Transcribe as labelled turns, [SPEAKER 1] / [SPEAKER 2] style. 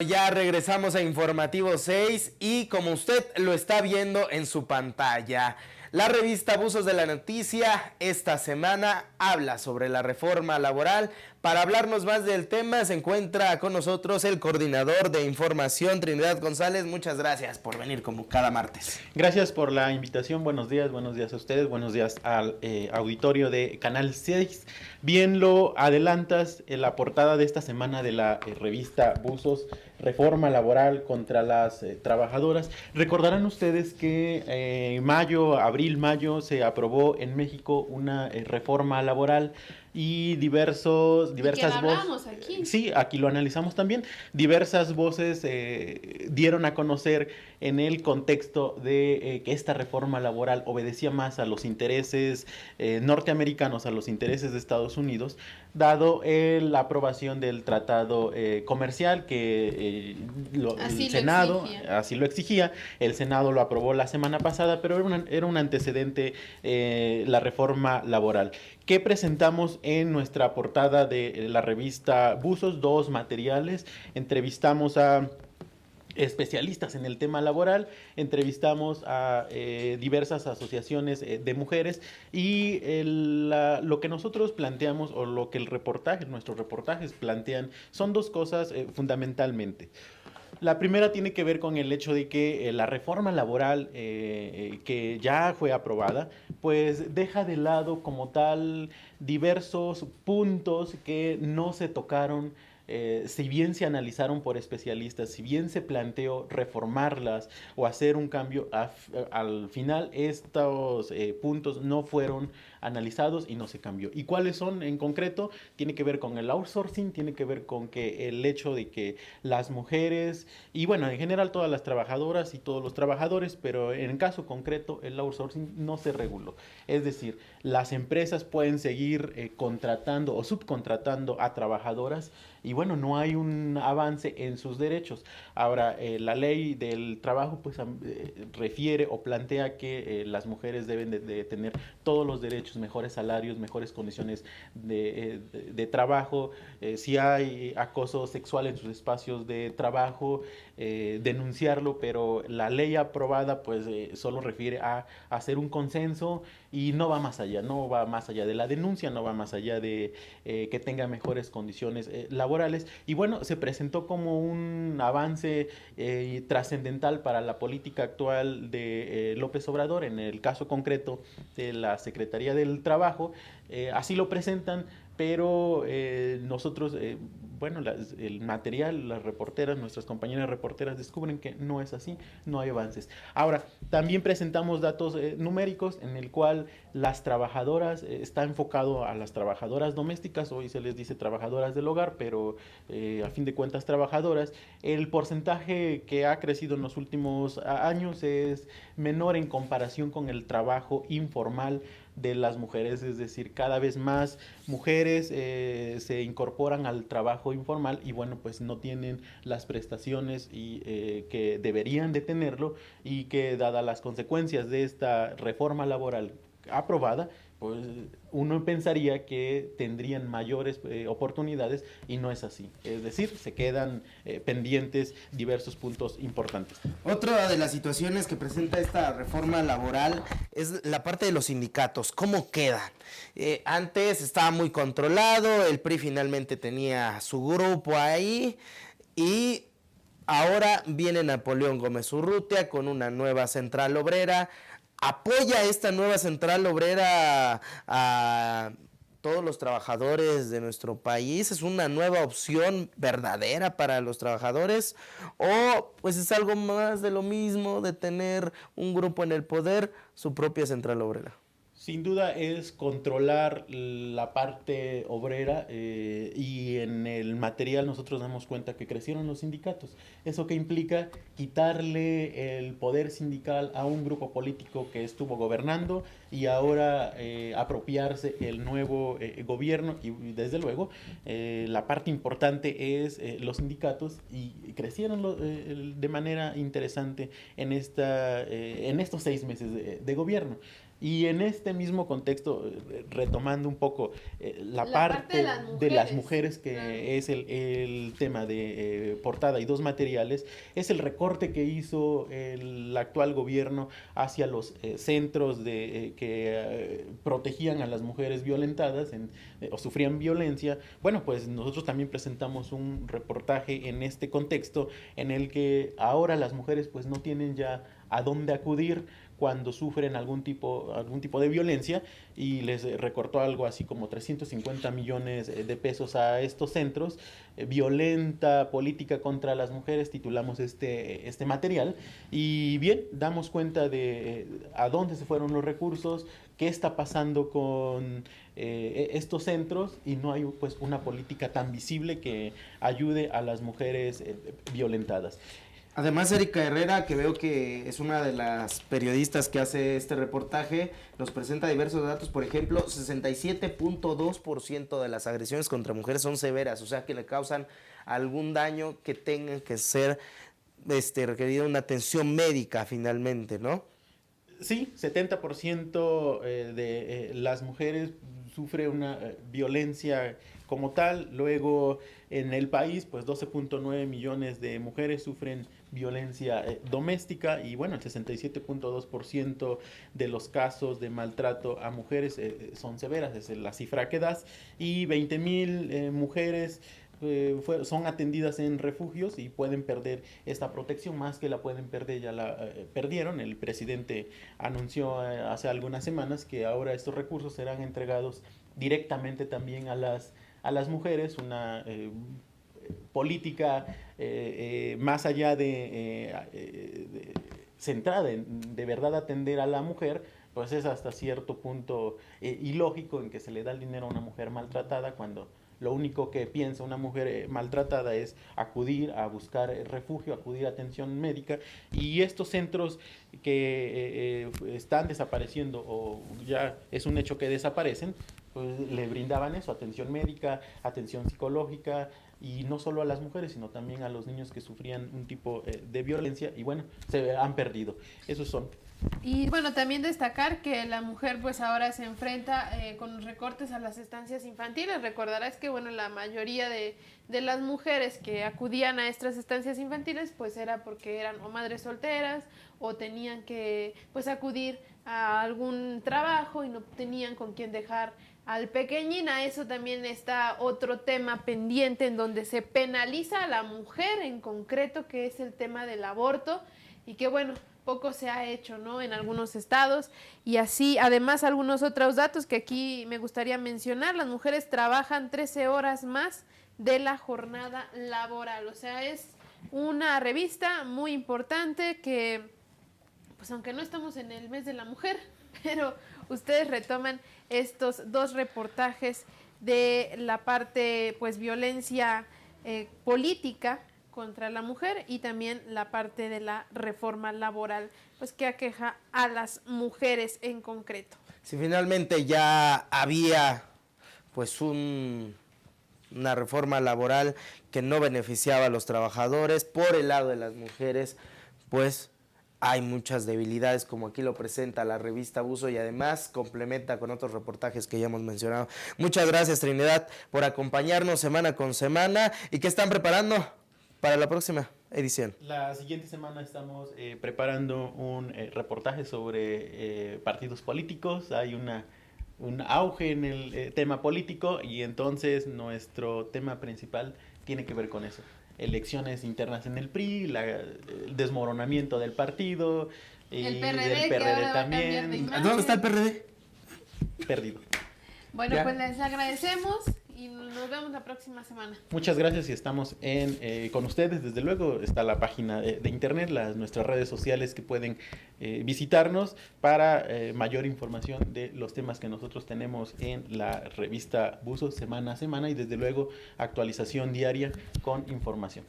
[SPEAKER 1] Ya regresamos a Informativo 6 y como usted lo está viendo en su pantalla, la revista Buzos de la Noticia esta semana habla sobre la reforma laboral. Para hablarnos más del tema se encuentra con nosotros el coordinador de información, Trinidad González. Muchas gracias por venir como cada martes.
[SPEAKER 2] Gracias por la invitación, buenos días a ustedes, buenos días al auditorio de Canal 6. Bien lo adelantas en la portada de esta semana de la revista Buzos, reforma laboral contra las trabajadoras. Recordarán ustedes que abril-mayo se aprobó en México una reforma laboral y diversas voces.
[SPEAKER 3] Aquí.
[SPEAKER 2] Sí, aquí lo analizamos también. Diversas voces dieron a conocer en el contexto de que esta reforma laboral obedecía más a los intereses norteamericanos, a los intereses de Estados Unidos, dado la aprobación del tratado comercial que el Senado así lo exigía. El Senado lo aprobó la semana pasada, pero era un antecedente la reforma laboral. ¿Qué presentamos en nuestra portada de la revista Buzos? Dos materiales. Entrevistamos a especialistas en el tema laboral, entrevistamos a diversas asociaciones de mujeres y lo que nosotros planteamos o lo que nuestros reportajes plantean son dos cosas fundamentalmente. La primera tiene que ver con el hecho de que la reforma laboral que ya fue aprobada, pues deja de lado como tal diversos puntos que no se tocaron. Si bien se analizaron por especialistas, si bien se planteó reformarlas o hacer un cambio, al final estos puntos no fueron analizados y no se cambió. ¿Y cuáles son en concreto? Tiene que ver con el outsourcing, tiene que ver con que el hecho de que las mujeres y bueno, en general todas las trabajadoras y todos los trabajadores, pero en caso concreto el outsourcing no se reguló. Es decir, las empresas pueden seguir contratando o subcontratando a trabajadoras y bueno, no hay un avance en sus derechos. Ahora, la ley del trabajo pues refiere o plantea que las mujeres deben de tener todos los derechos, mejores salarios, mejores condiciones de trabajo. Si hay acoso sexual en sus espacios de trabajo, denunciarlo, pero la ley aprobada pues solo refiere a hacer un consenso y no va más allá, no va más allá de la denuncia, no va más allá de que tenga mejores condiciones laborales. Y bueno, se presentó como un avance trascendental para la política actual de López Obrador, en el caso concreto de la Secretaría del Trabajo. Así lo presentan, pero nosotros, bueno, el material, las reporteras, nuestras compañeras reporteras descubren que no es así, no hay avances. Ahora, también presentamos datos numéricos en el cual las trabajadoras, está enfocado a las trabajadoras domésticas, hoy se les dice trabajadoras del hogar, pero a fin de cuentas trabajadoras. El porcentaje que ha crecido en los últimos años es menor en comparación con el trabajo informal de las mujeres, es decir, cada vez más mujeres se incorporan al trabajo informal y bueno, pues no tienen las prestaciones que deberían de tenerlo y que dadas las consecuencias de esta reforma laboral aprobada, pues uno pensaría que tendrían mayores oportunidades y no es así. Es decir, se quedan pendientes diversos puntos importantes.
[SPEAKER 1] Otra de las situaciones que presenta esta reforma laboral es la parte de los sindicatos. ¿Cómo quedan? Antes estaba muy controlado, el PRI finalmente tenía su grupo ahí y ahora viene Napoleón Gómez Urrutia con una nueva central obrera. ¿Apoya esta nueva central obrera a todos los trabajadores de nuestro país? ¿Es una nueva opción verdadera para los trabajadores? ¿O pues es algo más de lo mismo de tener un grupo en el poder, su propia central obrera?
[SPEAKER 2] Sin duda es controlar la parte obrera y en el material nosotros damos cuenta que crecieron los sindicatos. ¿Eso qué implica? Quitarle el poder sindical a un grupo político que estuvo gobernando y ahora apropiarse el nuevo gobierno y desde luego la parte importante es los sindicatos y crecieron de manera interesante en estos 6 meses de gobierno. Y en este mismo contexto, retomando un poco la
[SPEAKER 3] La parte
[SPEAKER 2] parte de las mujeres, que
[SPEAKER 3] claro.
[SPEAKER 2] es el tema de portada y dos materiales, es el recorte que hizo el actual gobierno hacia los centros que protegían a las mujeres violentadas o sufrían violencia. Bueno, pues nosotros también presentamos un reportaje en este contexto en el que ahora las mujeres pues no tienen ya a dónde acudir cuando sufren algún tipo de violencia, y les recortó algo así como 350 millones de pesos a estos centros. Violenta política contra las mujeres, titulamos este material, y bien, damos cuenta de a dónde se fueron los recursos, qué está pasando con estos centros, y no hay pues una política tan visible que ayude a las mujeres violentadas.
[SPEAKER 1] Además, Erika Herrera, que veo que es una de las periodistas que hace este reportaje, nos presenta diversos datos. Por ejemplo, 67.2% de las agresiones contra mujeres son severas, o sea que le causan algún daño que tenga que ser requerida una atención médica finalmente, ¿no?
[SPEAKER 2] Sí, 70% de las mujeres sufre una violencia como tal. Luego en el país, pues 12.9 millones de mujeres sufren violencia doméstica, y bueno, el 67.2% de los casos de maltrato a mujeres son severas, es la cifra que das, y 20,000 mujeres son atendidas en refugios y pueden perder esta protección. Más que la pueden perder, ya la perdieron. El presidente anunció hace algunas semanas que ahora estos recursos serán entregados directamente también a las mujeres, una política más allá centrada en de verdad atender a la mujer. Pues es hasta cierto punto ilógico en que se le da el dinero a una mujer maltratada cuando lo único que piensa una mujer maltratada es acudir a buscar refugio, acudir a atención médica, y estos centros que están desapareciendo, o ya es un hecho que desaparecen, pues le brindaban eso, atención médica, atención psicológica, y no solo a las mujeres, sino también a los niños que sufrían un tipo de violencia, y bueno, se han perdido. Esos son.
[SPEAKER 3] Y bueno, también destacar que la mujer pues ahora se enfrenta con los recortes a las estancias infantiles. Recordarás que bueno, la mayoría de las mujeres que acudían a estas estancias infantiles pues era porque eran o madres solteras o tenían que pues acudir a algún trabajo y no tenían con quién dejar al pequeñín. A eso también está otro tema pendiente en donde se penaliza a la mujer en concreto, que es el tema del aborto, y que bueno, poco se ha hecho, ¿no? En algunos estados, y así, además, algunos otros datos que aquí me gustaría mencionar. Las mujeres trabajan 13 horas más de la jornada laboral, o sea, es una revista muy importante que, pues aunque no estamos en el mes de la mujer, pero ustedes retoman estos dos reportajes de la parte, pues, violencia política contra la mujer, y también la parte de la reforma laboral, pues que aqueja a las mujeres en concreto.
[SPEAKER 1] Si finalmente ya había pues una reforma laboral que no beneficiaba a los trabajadores, por el lado de las mujeres, pues hay muchas debilidades, como aquí lo presenta la revista Buzo, y además complementa con otros reportajes que ya hemos mencionado. Muchas gracias, Trinidad, por acompañarnos semana con semana. ¿Y qué están preparando para la próxima edición?
[SPEAKER 2] La siguiente semana estamos preparando un reportaje sobre partidos políticos. Hay un auge en el tema político, y entonces nuestro tema principal tiene que ver con eso. Elecciones internas en el PRI, el desmoronamiento del partido,
[SPEAKER 3] el PRD,
[SPEAKER 2] del PRD también.
[SPEAKER 1] ¿Dónde está el PRD?
[SPEAKER 2] Perdido.
[SPEAKER 3] Bueno,
[SPEAKER 1] ¿Ya?
[SPEAKER 3] pues les agradecemos y nos vemos la próxima semana.
[SPEAKER 2] Muchas gracias, y estamos con ustedes. Desde luego está la página de internet, nuestras redes sociales que pueden visitarnos para mayor información de los temas que nosotros tenemos en la revista Buzo semana a semana, y desde luego actualización diaria con información.